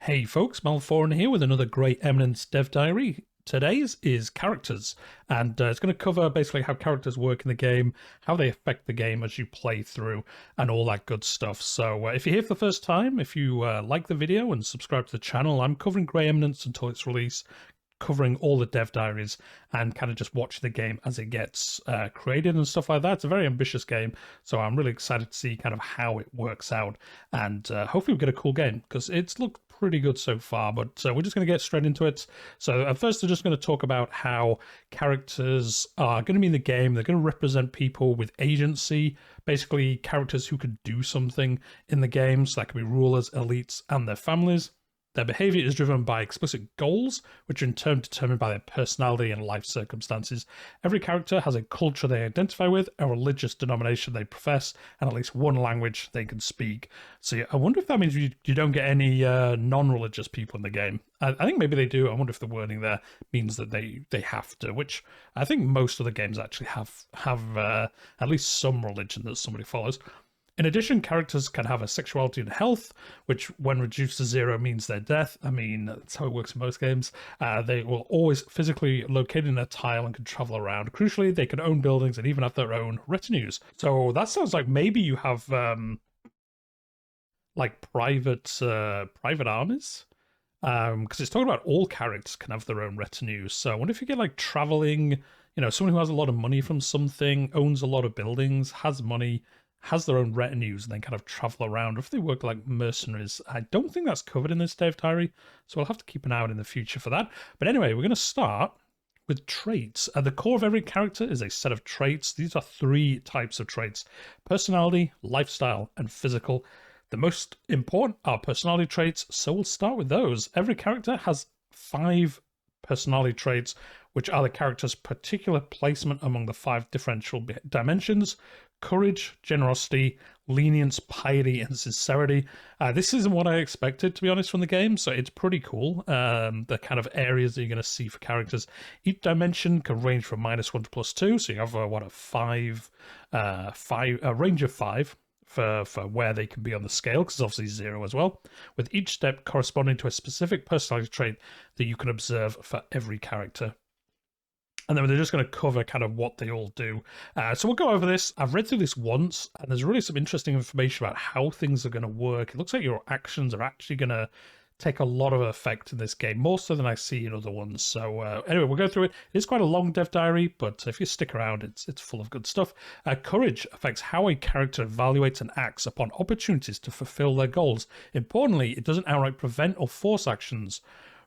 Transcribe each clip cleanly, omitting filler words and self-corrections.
Hey folks, Malforian here with another Grey Eminence dev diary. Today's is characters, and it's going to cover basically how characters work in the game, how they affect the game as you play through, and all that good stuff. So if you're here for the first time, if you like the video and subscribe to the channel, I'm covering Grey Eminence until its release, covering all the dev diaries and kind of just watch the game as it gets created and stuff like that. It's a very ambitious game, so I'm really excited to see kind of how it works out, and hopefully we get a cool game because it's looked pretty good so far. But we're just going to get straight into it. So at first we're just going to talk about how characters are going to be in the game. They're going to represent people with agency, basically characters who could do something in the game. So that could be rulers, elites, and their families. Their behavior is driven by explicit goals, which are in turn determined by their personality and life circumstances. Every character has a culture they identify with, a religious denomination they profess, and at least one language they can speak. So yeah, I wonder if that means you don't get any non-religious people in the game. I think maybe they do. I wonder if the wording there means that they have to, which I think most of the games actually have at least some religion that somebody follows. In addition, characters can have a sexuality and health, which when reduced to zero means their death. I mean, that's how it works in most games. They will always physically locate in a tile and can travel around. Crucially, they can own buildings and even have their own retinues. So that sounds like maybe you have like private armies. Because it's talking about all characters can have their own retinues. So I wonder if you get like traveling, someone who has a lot of money from something, owns a lot of buildings, has money, has their own retinues, and then kind of travel around, or if they work like mercenaries. I don't think that's covered in this dev diary, so I'll have to keep an eye out in the future for that. But anyway, we're going to start with traits. At the core of every character is a set of traits. These are three types of traits: personality, lifestyle, and physical. The most important are personality traits, so we'll start with those. Every character has 5 personality traits, which are the character's particular placement among the 5 differential dimensions: courage, generosity, lenience, piety, and sincerity. This isn't what I expected, to be honest, from the game, so it's pretty cool. The kind of areas that you're going to see for characters. Each dimension can range from -1 to +2, so you have a range of 5 for where they can be on the scale, because it's obviously 0 as well, with each step corresponding to a specific personality trait that you can observe for every character. And then they're just going to cover kind of what they all do. So we'll go over this. I've read through this once, and there's really some interesting information about how things are going to work. It looks like your actions are actually going to take a lot of effect in this game, more so than I see in other ones. So anyway, we'll go through it. It is quite a long dev diary, but if you stick around, it's full of good stuff. Courage affects how a character evaluates and acts upon opportunities to fulfill their goals. Importantly, it doesn't outright prevent or force actions,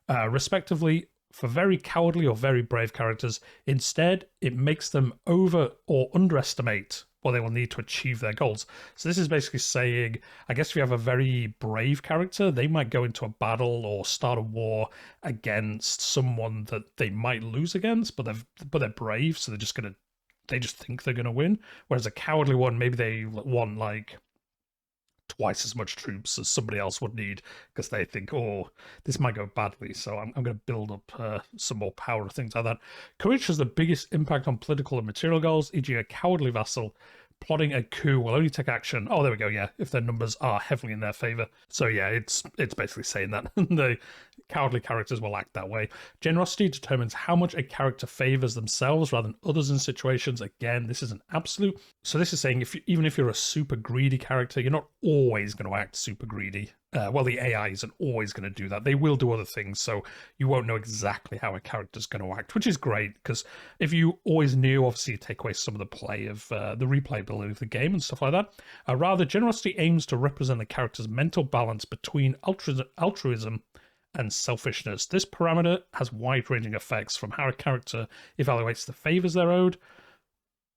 respectively, for very cowardly or very brave characters. Instead, it makes them over or underestimate what they will need to achieve their goals. So this is basically saying, I guess if you have a very brave character, they might go into a battle or start a war against someone that they might lose against, but they're brave, so they just think they're gonna win. Whereas a cowardly one, maybe they want like twice as much troops as somebody else would need, because they think, oh, this might go badly, so I'm going to build up some more power, things like that. Courage has the biggest impact on political and material goals, e.g. a cowardly vassal plotting a coup will only take action, oh, there we go, yeah, if their numbers are heavily in their favor. So yeah, it's basically saying that the cowardly characters will act that way. Generosity determines how much a character favors themselves rather than others in situations. Again, this is an absolute. So this is saying even if you're a super greedy character, you're not always going to act super greedy. Well, the AI isn't always going to do that. They will do other things, so you won't know exactly how a character's going to act, which is great, because if you always knew, obviously you take away some of the play of the replayability of the game and stuff like that. Rather, generosity aims to represent the character's mental balance between altruism and selfishness. This parameter has wide-ranging effects, from how a character evaluates the favors they're owed,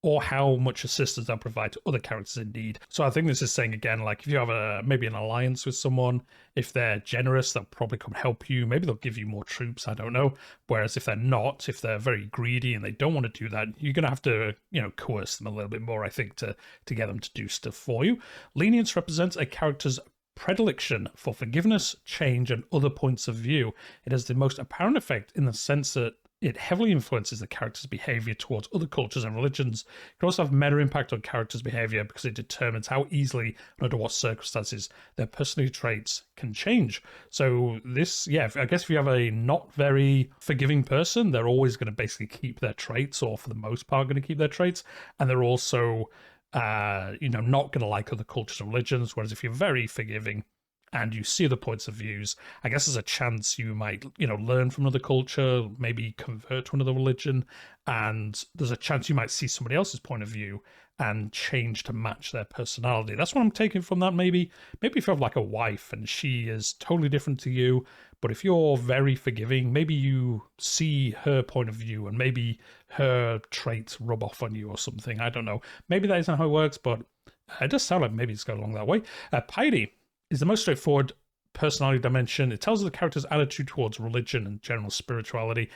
or how much assistance they'll provide to other characters in need. So I think this is saying, again, like if you have maybe an alliance with someone, if they're generous, they'll probably come help you. Maybe they'll give you more troops, I don't know. Whereas if they're not, if they're very greedy and they don't want to do that, you're going to have to, coerce them a little bit more, I think, to get them to do stuff for you. Lenience represents a character's predilection for forgiveness, change, and other points of view. It has the most apparent effect in the sense that it heavily influences the character's behavior towards other cultures and religions. It can also have meta impact on characters' behavior because it determines how easily and under what circumstances their personality traits can change. So this, yeah, I guess if you have a not very forgiving person, they're always going to basically keep their traits, or for the most part going to keep their traits, and they're also not going to like other cultures and religions. Whereas if you're very forgiving and you see the points of views, I guess there's a chance you might, learn from another culture, maybe convert to another religion, and there's a chance you might see somebody else's point of view and change to match their personality. That's what I'm taking from that. Maybe if you have like a wife and she is totally different to you, but if you're very forgiving, maybe you see her point of view and maybe her traits rub off on you or something. I don't know. Maybe that isn't how it works, but it does sound like maybe it's going along that way. Piety is the most straightforward personality dimension. It tells the character's attitude towards religion and general spirituality.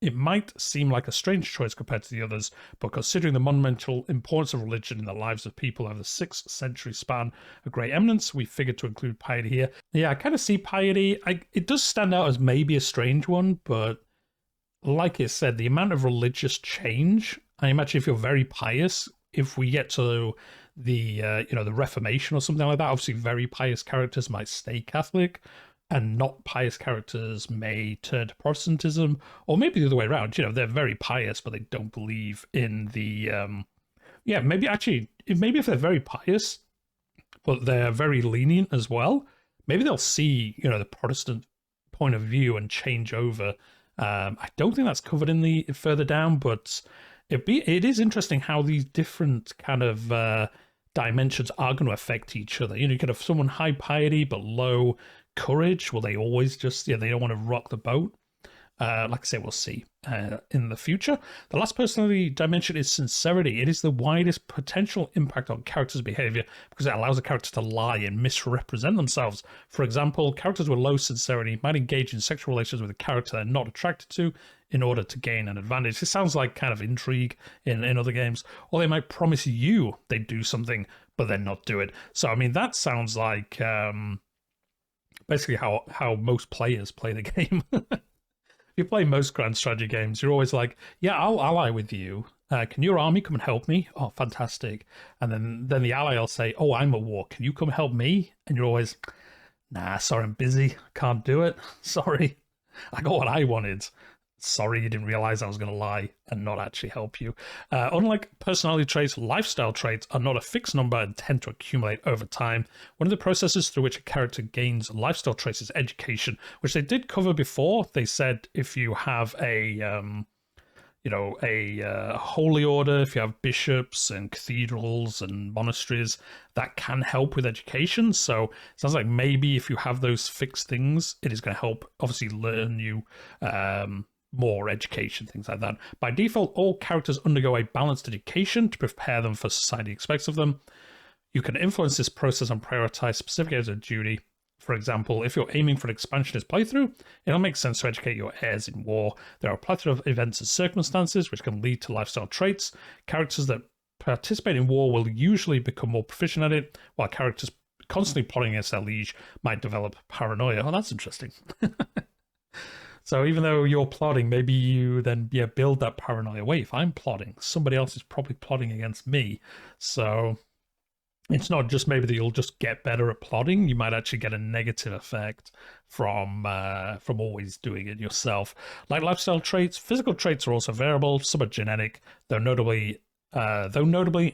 It might seem like a strange choice compared to the others, but considering the monumental importance of religion in the lives of people over the 6th century span of Grey Eminence, we figured to include piety here. Yeah, I kind of see piety. It does stand out as maybe a strange one, but like I said, the amount of religious change, I imagine if you're very pious, if we get to the the Reformation or something like that, obviously very pious characters might stay Catholic, and not pious characters may turn to Protestantism, or maybe the other way around. They're very pious, but they don't believe in the maybe if they're very pious, but they're very lenient as well, maybe they'll see the Protestant point of view and change over. I don't think that's covered in the further down, but it is interesting how these different kind of dimensions are going to affect each other. You can have someone high piety but low courage. Will they always just they don't want to rock the boat? Like I say, we'll see in the future. The last personality dimension is sincerity. It is the widest potential impact on characters' behavior because it allows a character to lie and misrepresent themselves. For example, characters with low sincerity might engage in sexual relations with a character they're not attracted to in order to gain an advantage. It sounds like kind of intrigue in other games. Or they might promise you they'd do something, but then not do it. So, I mean, that sounds like basically how most players play the game. If you play most grand strategy games, you're always like, yeah, I'll ally with you. Can your army come and help me? Oh, fantastic. And then the ally will say, oh, I'm at war. Can you come help me? And you're always, nah, sorry, I'm busy. Can't do it. Sorry. I got what I wanted. Sorry, you didn't realize I was going to lie and not actually help you. Unlike personality traits, lifestyle traits are not a fixed number and tend to accumulate over time. One of the processes through which a character gains lifestyle traits is education, which they did cover before. They said if you have a holy order, if you have bishops and cathedrals and monasteries, that can help with education. So it sounds like maybe if you have those fixed things, it is going to help obviously learn you more education, things like that. By default, all characters undergo a balanced education to prepare them for society expects of them. You can influence this process and prioritize specific areas of duty. For example, if you're aiming for an expansionist playthrough, it'll make sense to educate your heirs in war. There are a plethora of events and circumstances which can lead to lifestyle traits. Characters that participate in war will usually become more proficient at it, while characters constantly plotting against their liege might develop paranoia. Oh, that's interesting. So even though you're plotting, maybe you then build that paranoia. Wait, if I'm plotting, somebody else is probably plotting against me. So it's not just maybe that you'll just get better at plotting. You might actually get a negative effect from always doing it yourself. Like lifestyle traits, physical traits are also variable. Some are genetic, though notably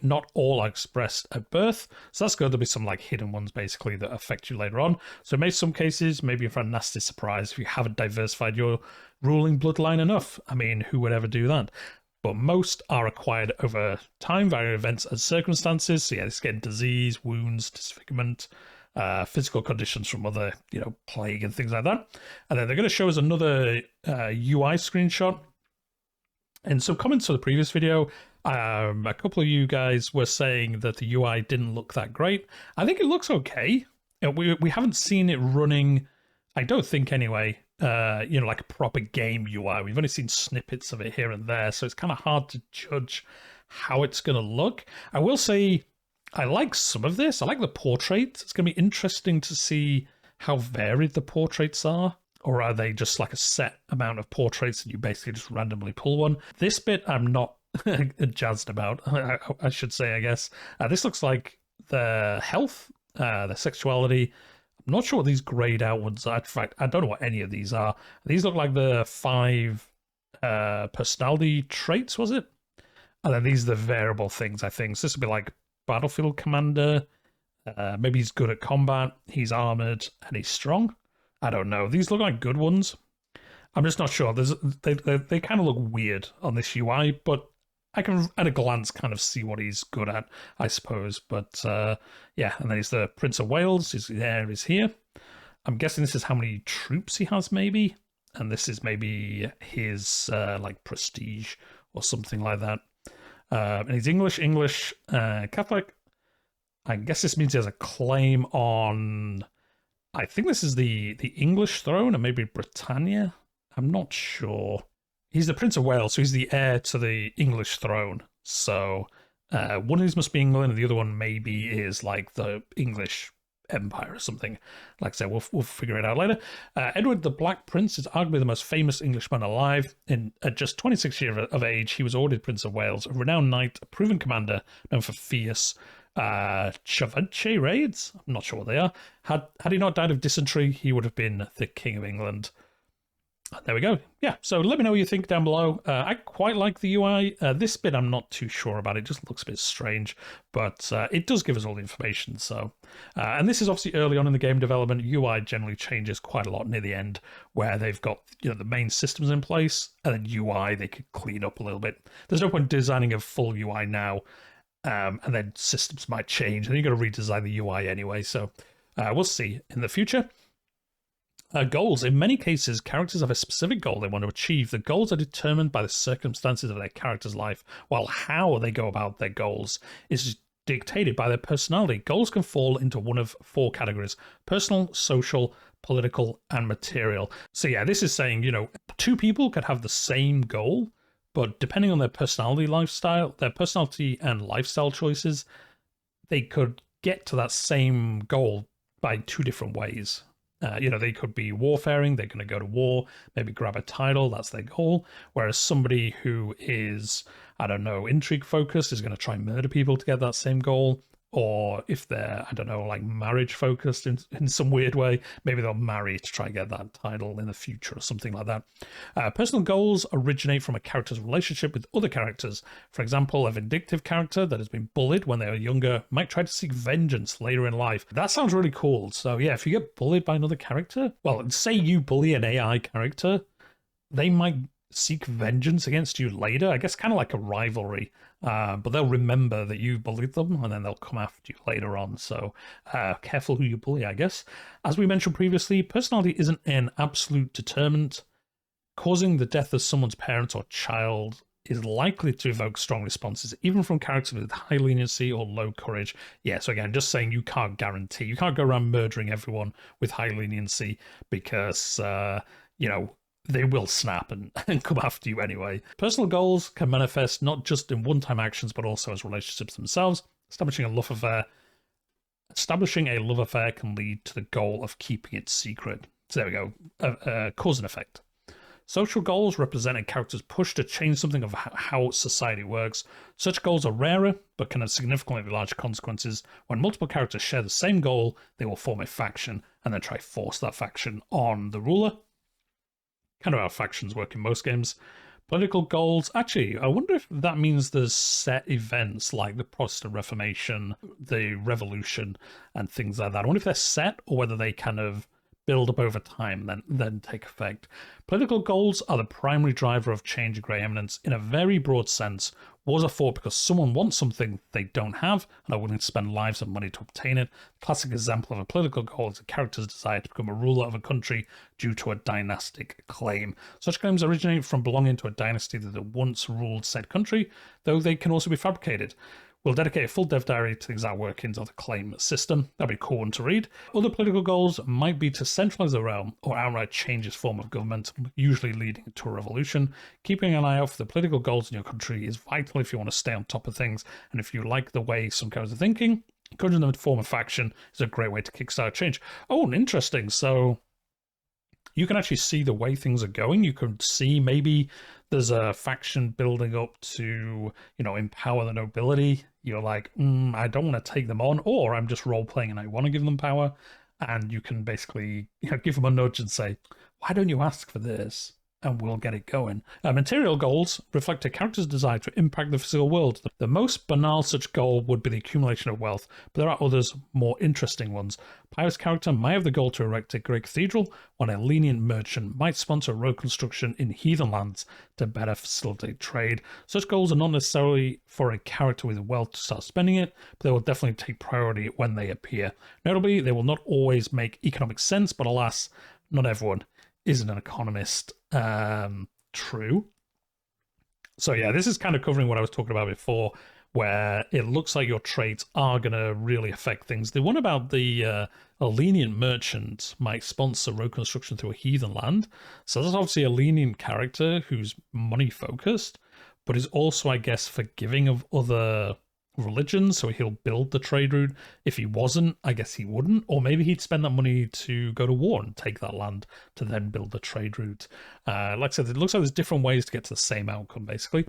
not all are expressed at birth. So that's going to be some like hidden ones basically that affect you later on. So in some cases, maybe you're a nasty surprise if you haven't diversified your ruling bloodline enough. I mean, who would ever do that? But most are acquired over time, varying events and circumstances. So yeah, it's getting disease, wounds, disfigurement, physical conditions from other, plague and things like that. And then they're going to show us another UI screenshot. And some comments to the previous video, a couple of you guys were saying that the UI didn't look that great. I think it looks okay. We haven't seen it running, I don't think anyway, like a proper game UI. We've only seen snippets of it here and there, so it's kind of hard to judge how it's going to look. I will say I like some of this. I like the portraits. It's going to be interesting to see how varied the portraits are. or are they just like a set amount of portraits and you basically just randomly pull one? This bit I'm not jazzed about, I should say, I guess. This looks like the health, the sexuality. I'm not sure what these grayed out ones are. In fact, I don't know what any of these are. These look like the 5 personality traits, was it? And then these are the variable things, I think. So this would be like battlefield commander. Maybe he's good at combat, he's armored, and he's strong. I don't know. These look like good ones. I'm just not sure. They kind of look weird on this UI, but I can, at a glance, kind of see what he's good at, I suppose. But yeah, and then he's the Prince of Wales. His heir is here. I'm guessing this is how many troops he has, maybe. And this is maybe his like prestige or something like that. And he's English, Catholic. I guess this means he has a claim on, I think this is the English throne, or maybe Britannia. I'm not sure. He's the Prince of Wales, so he's the heir to the English throne. So one of these must be England, and the other one maybe is like the English Empire or something. Like I said, we'll figure it out later. Edward the Black Prince is arguably the most famous Englishman alive. At just 26 years of age, he was ordered Prince of Wales, a renowned knight, a proven commander, known for fierce Chavanche raids. I'm not sure what they are. Had he not died of dysentery, he would have been the King of England. There we go. Yeah, so let me know what you think down below. I quite like the UI. This bit I'm not too sure about. It just looks a bit strange, but it does give us all the information. So, and this is obviously early on in the game development. UI generally changes quite a lot near the end, where they've got the main systems in place, and then UI they could clean up a little bit. There's no point designing a full UI now, and then systems might change, and you've got to redesign the UI anyway. So we'll see in the future. Goals. In many cases, characters have a specific goal they want to achieve. The goals are determined by the circumstances of their character's life, while how they go about their goals is dictated by their personality. Goals can fall into one of 4 categories: personal, social, political, and material. So yeah, this is saying, 2 people could have the same goal, but depending on their personality and lifestyle choices, they could get to that same goal by 2 different ways. They could be warfaring, they're going to go to war, maybe grab a title, that's their goal. Whereas somebody who is, I don't know, intrigue focused is going to try and murder people to get that same goal. Or if they're, I don't know, like marriage focused in some weird way, maybe they'll marry to try and get that title in the future or something like that. Personal goals originate from a character's relationship with other characters. For example, a vindictive character that has been bullied when they were younger might try to seek vengeance later in life. That sounds really cool. So yeah, if you get bullied by another character, well, say you bully an AI character, they might seek vengeance against you later. I guess kind of like a rivalry. But they'll remember that you bullied them, and then they'll come after you later on. So careful who you bully, I guess. As we mentioned previously, personality isn't an absolute determinant. Causing the death of someone's parent or child is likely to evoke strong responses, even from characters with high leniency or low courage. Yeah, so again, just saying you can't guarantee. You can't go around murdering everyone with high leniency because, they will snap and come after you anyway. Personal goals can manifest not just in one-time actions, but also as relationships themselves. Establishing a love affair can lead to the goal of keeping it secret. So there we go, cause and effect. Social goals represent a character's push to change something of how society works. Such goals are rarer, but can have significantly larger consequences. When multiple characters share the same goal, they will form a faction and then try to force that faction on the ruler. Kind of how factions work in most games. Political goals. Actually, I wonder if that means there's set events like the Protestant Reformation, the Revolution, and things like that. I wonder if they're set or whether they kind of build up over time and then take effect. Political goals are the primary driver of change in Grey Eminence. In a very broad sense, wars are fought because someone wants something they don't have and are willing to spend lives and money to obtain it. A classic example of a political goal is a character's desire to become a ruler of a country due to a dynastic claim. Such claims originate from belonging to a dynasty that once ruled said country, though they can also be fabricated. We'll dedicate a full dev diary to the exact workings of the claim system. That'd be a cool one to read. Other political goals might be to centralize the realm or outright change its form of government, usually leading to a revolution. Keeping an eye out for the political goals in your country is vital if you want to stay on top of things, and if you like the way some characters are thinking, encouraging them to form a faction is a great way to kickstart change. Oh, interesting. So you can actually see the way things are going. You can see maybe there's a faction building up to, empower the nobility. You're like, I don't want to take them on, or I'm just role playing and I want to give them power. And you can basically, give them a nudge and say, why don't you ask for this? And we'll get it going. Material goals reflect a character's desire to impact the physical world. The most banal such goal would be the accumulation of wealth, but there are others, more interesting ones. Pyro's character might have the goal to erect a great cathedral, while a lenient merchant might sponsor road construction in heathen lands to better facilitate trade. Such goals are not necessarily for a character with wealth to start spending it, but they will definitely take priority when they appear. Notably, they will not always make economic sense, but alas, not everyone is an economist. True. So yeah, this is kind of covering what I was talking about before, where it looks like your traits are going to really affect things. The one about the a lenient merchant might sponsor road construction through a heathen land. So that's obviously a lenient character who's money focused, but is also, I guess, forgiving of other religions, so he'll build the trade route. If he wasn't, I guess he wouldn't, or maybe he'd spend that money to go to war and take that land to then build the trade route. Like I said, it looks like there's different ways to get to the same outcome, basically.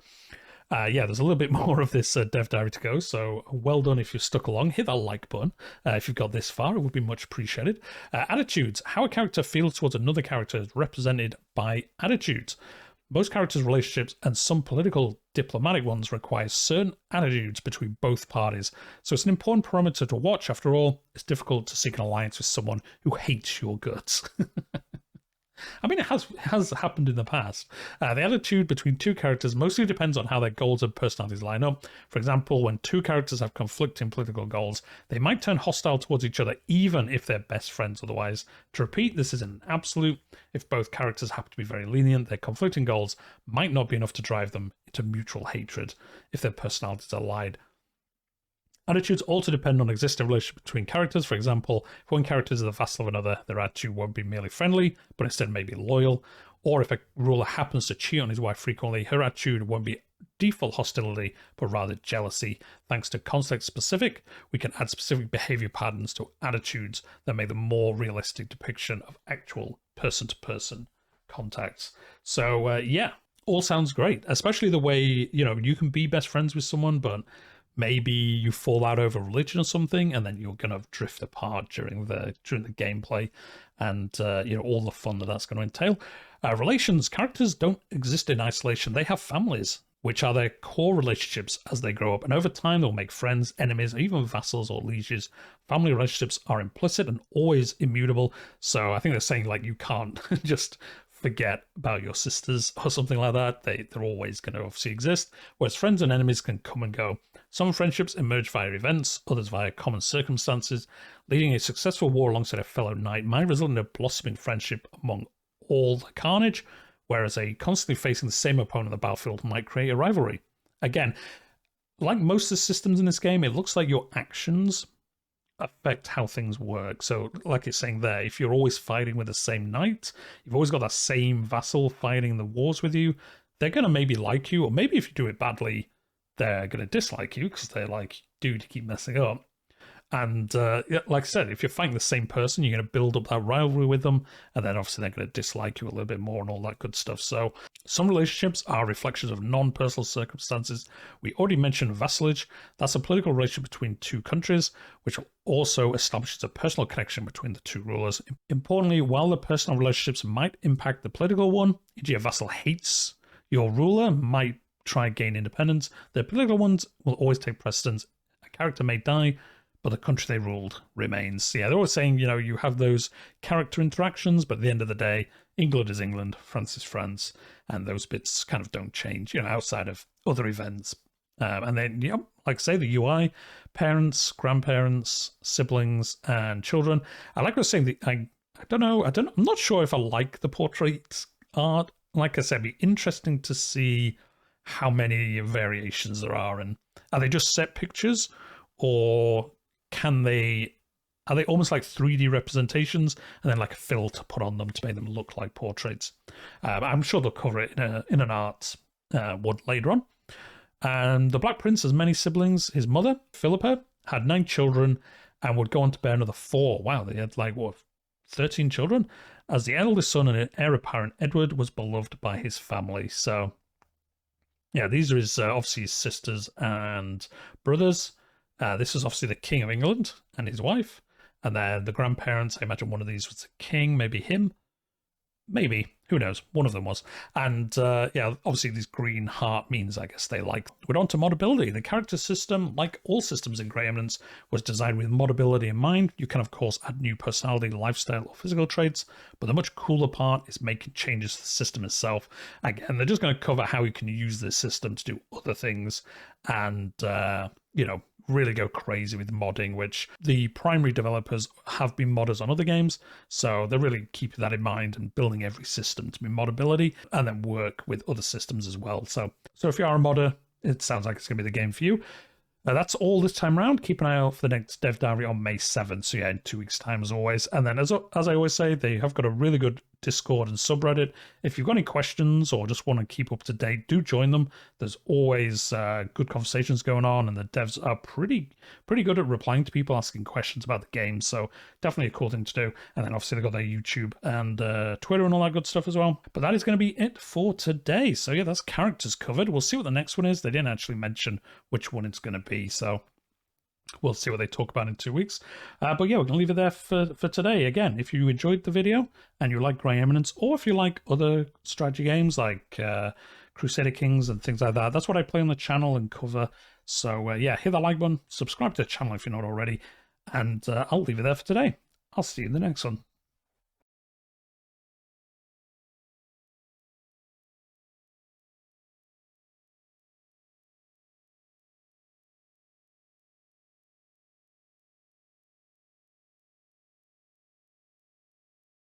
Yeah, there's a little bit more of this dev diary to go, so well done if you've stuck along. Hit that like button if you've got this far, it would be much appreciated. Attitudes. How a character feels towards another character is represented by attitudes. Most characters' relationships and some political diplomatic ones require certain attitudes between both parties, so it's an important parameter to watch. After all, it's difficult to seek an alliance with someone who hates your guts. I mean, it has happened in the past. The attitude between two characters mostly depends on how their goals and personalities line up. For example, when two characters have conflicting political goals, they might turn hostile towards each other even if they're best friends otherwise. To repeat, this is an absolute. If both characters happen to be very lenient, their conflicting goals might not be enough to drive them into mutual hatred if their personalities are allied. Attitudes also depend on existing relationship between characters. For example, if one character is the vassal of another, their attitude won't be merely friendly, but instead may be loyal. Or if a ruler happens to cheat on his wife frequently, her attitude won't be default hostility, but rather jealousy. Thanks to context-specific, we can add specific behavior patterns to attitudes that make them more realistic depiction of actual person-to-person contacts. So, yeah, all sounds great, especially the way, you can be best friends with someone, but maybe you fall out over religion or something, and then you're going to drift apart during the gameplay, and all the fun that's going to entail. Relations. Characters don't exist in isolation. They have families, which are their core relationships as they grow up, and over time they'll make friends, enemies, or even vassals or lieges. Family relationships are implicit and always immutable, so I think they're saying, like, you can't just forget about your sisters or something like that. They're always going to obviously exist, whereas friends and enemies can come and go. Some friendships emerge via events, others via common circumstances. Leading a successful war alongside a fellow knight might result in a blossoming friendship among all the carnage, whereas a constantly facing the same opponent on the battlefield might create a rivalry. Again, like most of the systems in this game, it looks like your actions affect how things work. So like it's saying there, if you're always fighting with the same knight, you've always got that same vassal fighting the wars with you, they're going to maybe like you, or maybe if you do it badly, they're going to dislike you because they're like, dude, you keep messing up. And like I said, if you're fighting the same person, you're going to build up that rivalry with them, and then obviously they're going to dislike you a little bit more and all that good stuff. So some relationships are reflections of non-personal circumstances. We already mentioned vassalage. That's a political relationship between two countries, which also establishes a personal connection between the two rulers. Importantly, while the personal relationships might impact the political one, e.g. a vassal hates your ruler, might try and gain independence, the political ones will always take precedence. A character may die, but the country they ruled remains. So yeah, they're always saying, you have those character interactions, but at the end of the day, England is England, France is France, and those bits kind of don't change, outside of other events. And then, like I say, the UI, parents, grandparents, siblings, and children. I like what I was saying, I'm not sure if I like the portrait art. Like I said, it'd be interesting to see how many variations there are, and are they just set pictures, or are they almost like 3D representations and then like a filter put on them to make them look like portraits? I'm sure they'll cover it in an art wood later on. And the Black Prince has many siblings. His mother, Philippa, had 9 children and would go on to bear another 4. Wow, they had 13 children. As the eldest son and heir apparent, Edward was beloved by his family. So, yeah, these are his obviously his sisters and brothers. This is obviously the King of England and his wife. And then the grandparents, I imagine one of these was the king, maybe him. Maybe, who knows? One of them was. And yeah, obviously these green heart means I guess they like. We're on to modability. The character system, like all systems in Grey Eminence, was designed with modability in mind. You can of course add new personality, lifestyle, or physical traits, but the much cooler part is making changes to the system itself. Again, they're just going to cover how you can use this system to do other things and, you know, really go crazy with modding, which the primary developers have been modders on other games, so they're really keeping that in mind and building every system to be modability and then work with other systems as well. So if you are a modder, it sounds like it's going to be the game for you. That's all this time around. Keep an eye out for the next Dev Diary on May 7th. So yeah, in 2 weeks' time as always. And then as I always say, they have got a really good Discord and subreddit. If you've got any questions or just want to keep up to date, do join them. There's always good conversations going on, and the devs are pretty good at replying to people asking questions about the game. So definitely a cool thing to do. And then obviously they've got their YouTube and Twitter and all that good stuff as well. But that is going to be it for today. So yeah, that's characters covered. We'll see what the next one is. They didn't actually mention which one it's going to be. So we'll see what they talk about in 2 weeks. But yeah, we're going to leave it there for today. Again, if you enjoyed the video and you like Grey Eminence, or if you like other strategy games like Crusader Kings and things like that, that's what I play on the channel and cover. So yeah, hit that like button, subscribe to the channel if you're not already, and I'll leave it there for today. I'll see you in the next one.